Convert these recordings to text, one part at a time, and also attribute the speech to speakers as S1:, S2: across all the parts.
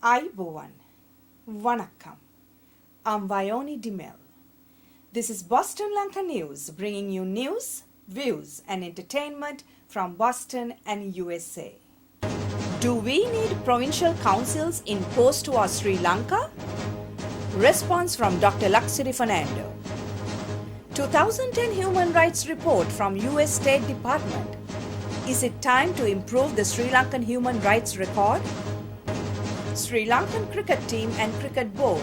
S1: Ayubowan, Vanakkam. I'm Vioni Dimel. This is Boston Lanka News, bringing you news, views, and entertainment from Boston and USA. Do we need provincial councils in post-war Sri Lanka? Response from Dr. Laksiri Fernando. 2010 Human Rights Report from US State Department. Is it time to improve the Sri Lankan human rights record? Sri Lankan cricket team and cricket board.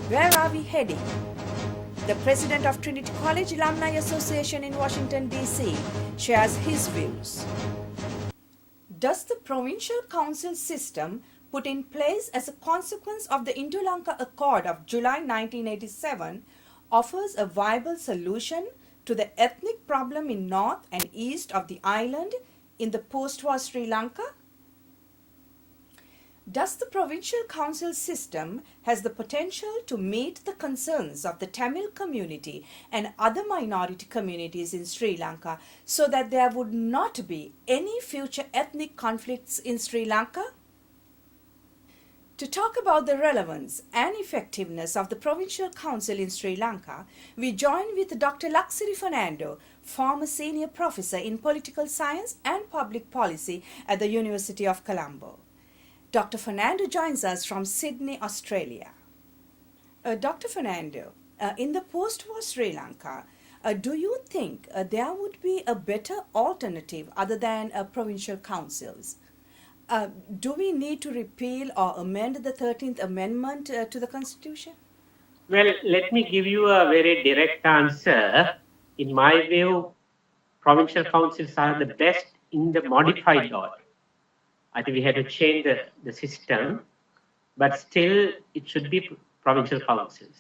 S1: Where are we heading? The president of Trinity College Alumni Association in Washington, D.C. shares his views. Does the provincial council system put in place as a consequence of the Indo-Lanka Accord of July 1987 offers a viable solution to the ethnic problem in north and east of the island in the post-war Sri Lanka? Does the provincial council system has the potential to meet the concerns of the Tamil community and other minority communities in Sri Lanka so that there would not be any future ethnic conflicts in Sri Lanka? To talk about the relevance and effectiveness of the Provincial Council in Sri Lanka, we join with Dr. Laksiri Fernando, former senior professor in political science and public policy at the University of Colombo. Dr. Fernando joins us from Sydney, Australia. Dr. Fernando, in the post-war Sri Lanka, do you think there would be a better alternative other than provincial councils? Do we need to repeal or amend the 13th Amendment to the Constitution?
S2: Well, let me give you a very direct answer. In my view, provincial councils are the best in the modified order. I think we had to change the system, but still it should be provincial councils.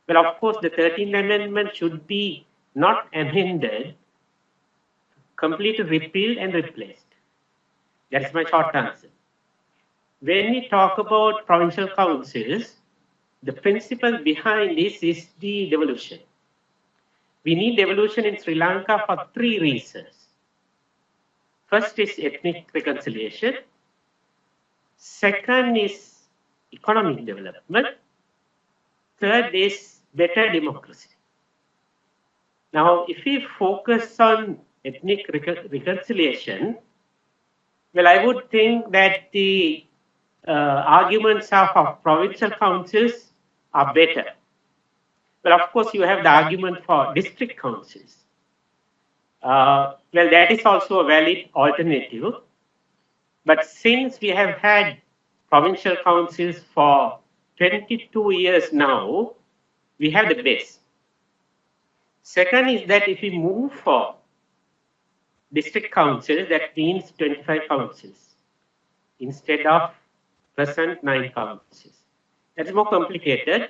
S2: Well, of course, the 13th Amendment should be not amended, completely repealed and replaced. That's my short answer. When we talk about provincial councils, the principle behind this is the devolution. We need devolution in Sri Lanka for three reasons. First is ethnic reconciliation. Second is economic development. Third is better democracy. Now, if we focus on ethnic reconciliation, well, I would think that the arguments of provincial councils are better. Well, of course, you have the argument for district councils. Well, that is also a valid alternative. But since we have had provincial councils for 22 years now, we have the base. Second is that if we move for district councils, that means 25 councils instead of present 9 councils. That's more complicated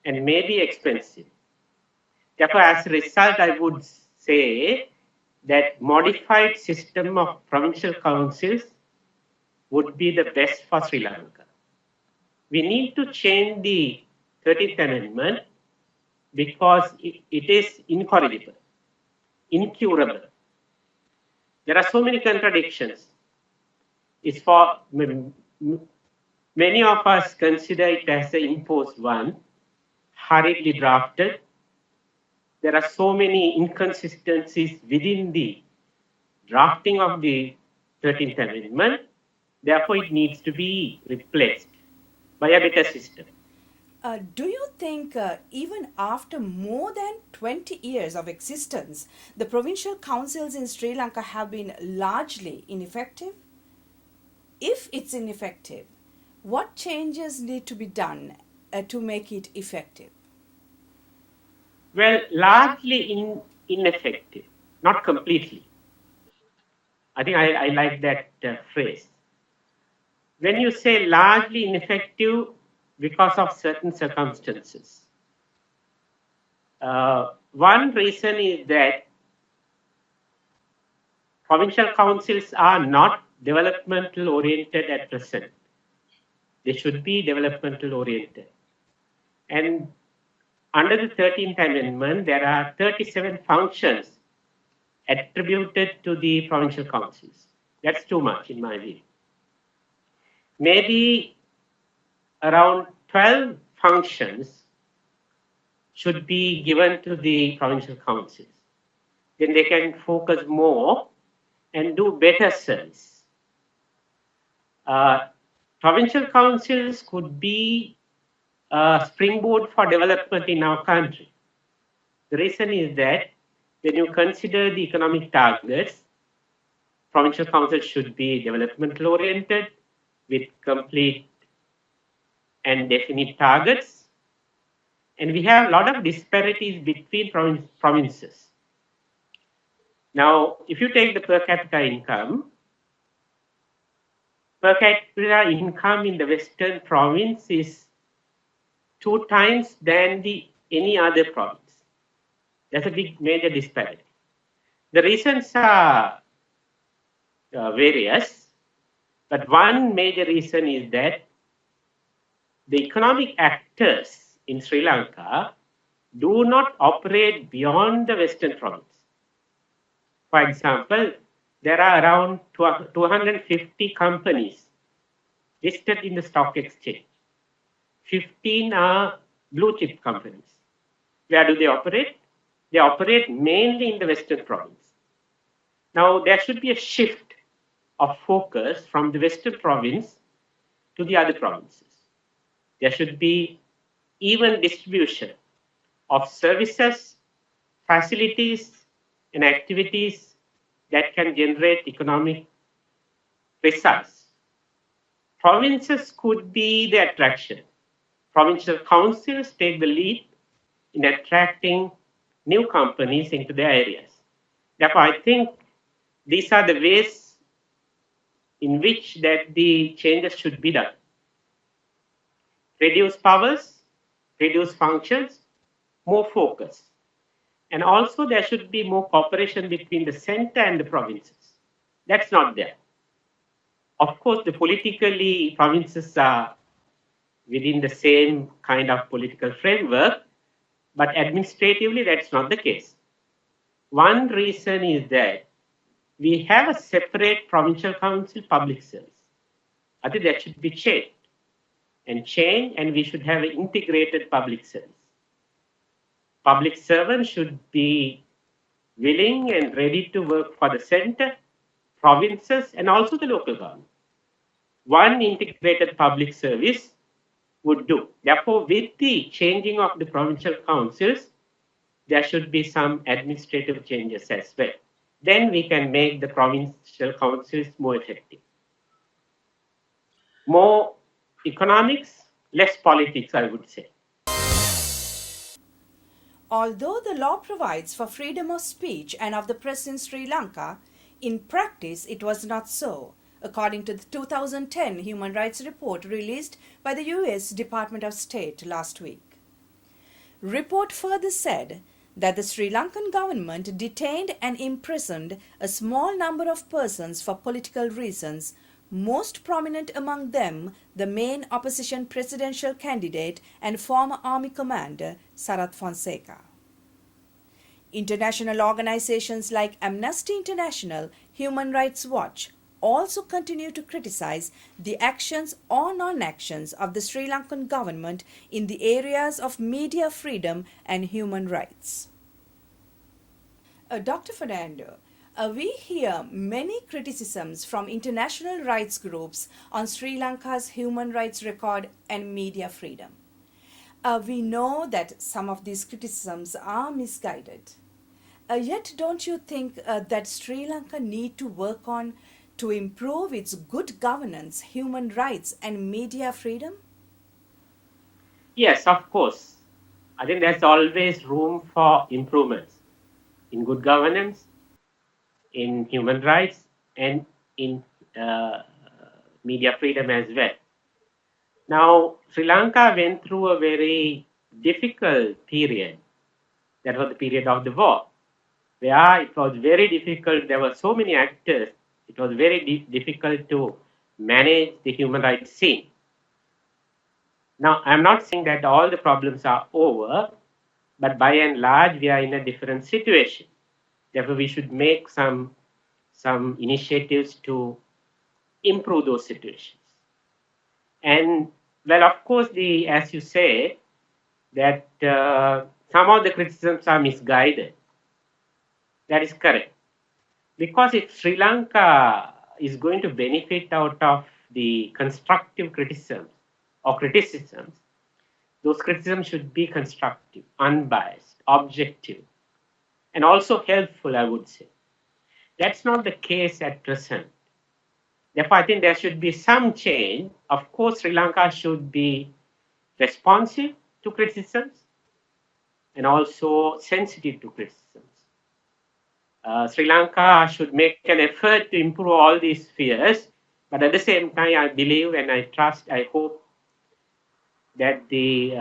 S2: and maybe expensive. Therefore, as a result, I would say that modified system of provincial councils would be the best for Sri Lanka. We need to change the 13th Amendment because it is incorrigible, incurable. There are so many contradictions. It's for many of us consider it as an imposed one, hurriedly drafted. There are so many inconsistencies within the drafting of the 13th Amendment. Therefore, it needs to be replaced by a better system.
S1: Do you think even after more than 20 years of existence, the provincial councils in Sri Lanka have been largely ineffective? If it's ineffective, what changes need to be done to make it effective?
S2: Well, largely ineffective, not completely. I think I like that phrase. When you say largely ineffective because of certain circumstances, one reason is that provincial councils are not developmental oriented at present. They should be developmental oriented. And under the 13th Amendment, there are 37 functions attributed to the provincial councils. That's too much in my view. Maybe around 12 functions should be given to the provincial councils. Then they can focus more and do better service. Provincial councils could be a springboard for development in our country. The reason is that when you consider the economic targets, provincial councils should be development oriented with complete and definite targets. And we have a lot of disparities between provinces. Now, if you take the per capita income in the Western province is 2 times than any other province. That's a big major disparity. The reasons are various, but one major reason is that the economic actors in Sri Lanka do not operate beyond the Western province. For example, there are around 250 companies listed in the stock exchange. 15 are blue chip companies. Where do they operate? They operate mainly in the Western province. Now, there should be a shift of focus from the Western province to the other provinces. There should be even distribution of services, facilities, and activities that can generate economic results. Provinces could be the attraction. Provincial councils take the lead in attracting new companies into their areas. Therefore, I think these are the ways in which that the changes should be done. Reduce powers, reduce functions, more focus. And also there should be more cooperation between the center and the provinces. That's not there. Of course, the politically provinces are within the same kind of political framework, but administratively that's not the case. One reason is that we have a separate provincial council public service. I think that should be changed, and we should have an integrated public service. Public servants should be willing and ready to work for the center, provinces, and also the local government. One integrated public service would do. Therefore, with the changing of the provincial councils, there should be some administrative changes as well. Then we can make the provincial councils more effective. More economics, less politics, I would say.
S1: Although the law provides for freedom of speech and of the press in Sri Lanka, in practice it was not so, according to the 2010 Human Rights Report released by the US Department of State last week. Report further said that the Sri Lankan government detained and imprisoned a small number of persons for political reasons, most prominent among them the main opposition presidential candidate and former army commander Sarath Fonseca. International organizations like Amnesty International, Human Rights Watch also continue to criticize the actions or non-actions of the Sri Lankan government in the areas of media freedom and human rights. Dr. Fernando, we hear many criticisms from international rights groups on Sri Lanka's human rights record and media freedom. We know that some of these criticisms are misguided. Yet don't you think that Sri Lanka need to work on to improve its good governance, human rights and media freedom?
S2: Yes, of course. I think there's always room for improvements in good governance, in human rights, and in media freedom as well. Now, Sri Lanka went through a very difficult period. That was the period of the war, where it was very difficult. There were so many actors. It was very difficult to manage the human rights scene. Now, I'm not saying that all the problems are over, but by and large, we are in a different situation. Therefore, we should make some initiatives to improve those situations. And Well, of course, as you say, that some of the criticisms are misguided. That is correct. Because if Sri Lanka is going to benefit out of the constructive criticisms or criticisms, those criticisms should be constructive, unbiased, objective, and also helpful, I would say. That's not the case at present. Therefore, I think there should be some change. Of course, Sri Lanka should be responsive to criticisms and also sensitive to criticisms. Sri Lanka should make an effort to improve all these spheres, but at the same time, I believe and I trust, I hope that the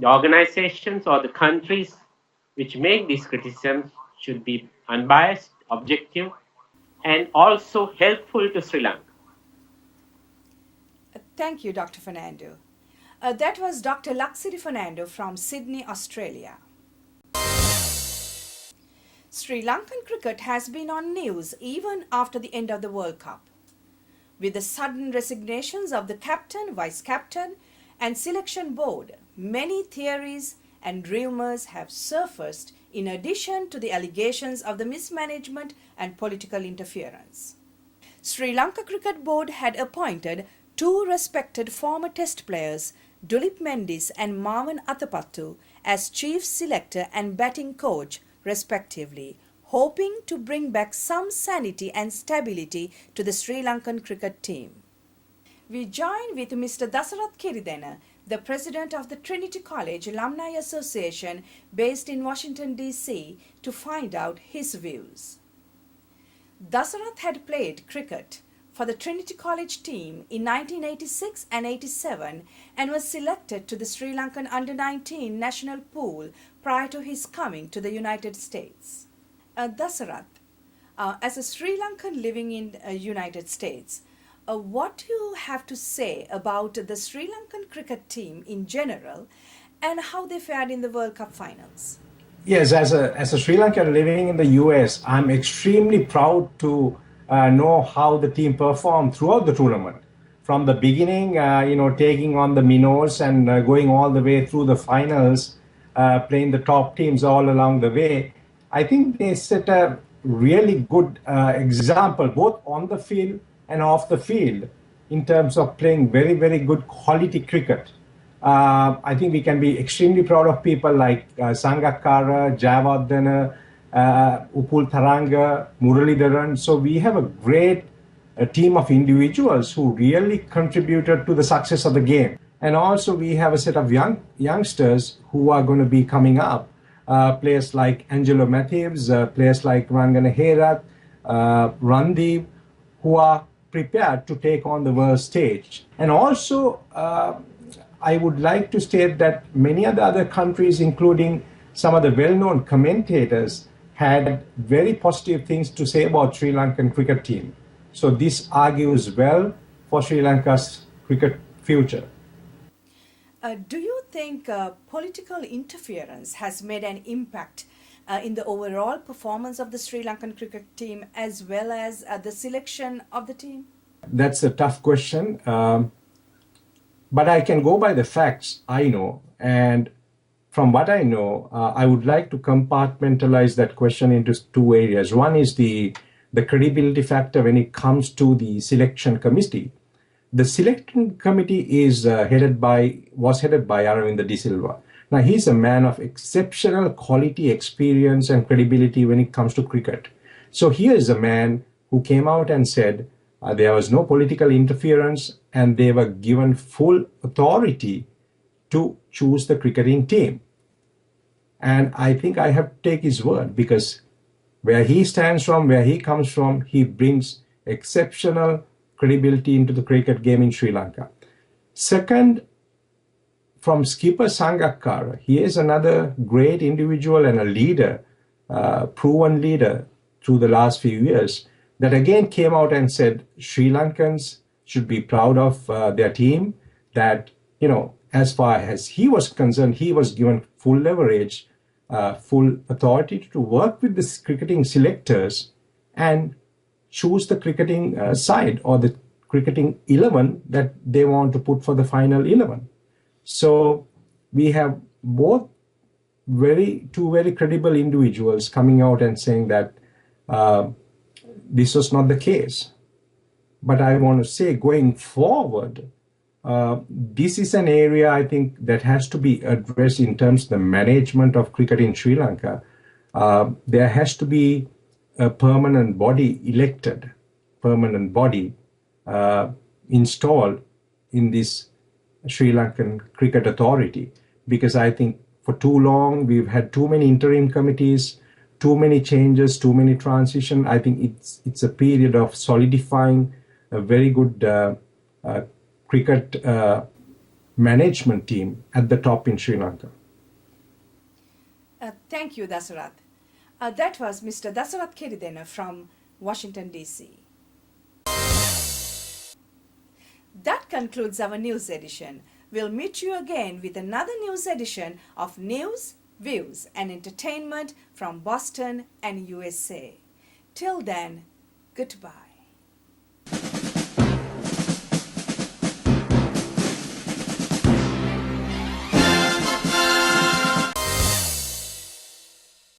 S2: organizations or the countries which make these criticisms should be unbiased, objective, and also helpful to Sri Lanka.
S1: Thank you, Dr. Fernando. That was Dr. Laksiri Fernando from Sydney, Australia. Sri Lankan cricket has been on news even after the end of the World Cup. With the sudden resignations of the captain, vice captain, and selection board, many theories and rumors have surfaced in addition to the allegations of the mismanagement and political interference. Sri Lanka Cricket Board had appointed two respected former test players, Dulip Mendis and Marwan Athapattu, as chief selector and batting coach respectively, hoping to bring back some sanity and stability to the Sri Lankan cricket team. We join with Mr. Dasarath Kiridena, the president of the Trinity College Alumni Association based in Washington, D.C., to find out his views. Dasarath had played cricket for the Trinity College team in 1986 and 87 and was selected to the Sri Lankan under-19 national pool prior to his coming to the United States. Dasarath, as a Sri Lankan living in the United States, what do you have to say about the Sri Lankan cricket team in general and how they fared in the World Cup finals?
S3: Yes, as a Sri Lankan living in the US, I'm extremely proud to know how the team performed throughout the tournament. From the beginning, taking on the minnows and going all the way through the finals, playing the top teams all along the way. I think they set a really good example, both on the field and off the field, in terms of playing very, very good quality cricket. I think we can be extremely proud of people like Sangakkara, Jayawardena, Upul Tharanga, Muralidharan. So we have a great team of individuals who really contributed to the success of the game. And also we have a set of youngsters who are going to be coming up. Players like Angelo Matthews, players like Rangana Herath, Randeep, who are prepared to take on the world stage. And also, I would like to state that many of the other countries, including some of the well-known commentators, had very positive things to say about Sri Lankan cricket team. So this argues well for Sri Lanka's cricket future.
S1: Do you think political interference has made an impact in the overall performance of the Sri Lankan cricket team as well as the selection of the team?
S3: That's a tough question. But I can go by the facts I know. And from what I know, I would like to compartmentalize that question into two areas. One is the credibility factor when it comes to the selection committee. The selection committee was headed by Aravinda De Silva. Now, he's a man of exceptional quality, experience, and credibility when it comes to cricket. So here is a man who came out and said there was no political interference and they were given full authority to choose the cricketing team. And I think I have to take his word, because where he stands from, where he comes from, he brings exceptional credibility into the cricket game in Sri Lanka. Second, from skipper Sangakkara, he is another great individual and a leader, proven leader through the last few years, that again came out and said Sri Lankans should be proud of their team, that, as far as he was concerned, he was given full leverage, full authority to work with the cricketing selectors and choose the cricketing side or the cricketing 11 that they want to put for the final 11. So we have both two very credible individuals coming out and saying that this was not the case. But I want to say, going forward, this is an area I think that has to be addressed in terms of the management of cricket in Sri Lanka. There has to be a permanent body installed in this Sri Lankan Cricket Authority, because I think for too long we've had too many interim committees, too many changes, too many transition. I think it's a period of solidifying a very good cricket management team at the top in Sri Lanka.
S1: Thank you, Dasarath. That was Mr. Dasarath Keridena from Washington, D.C. That concludes our news edition. We'll meet you again with another news edition of news, views, and entertainment from Boston and USA. Till then, goodbye.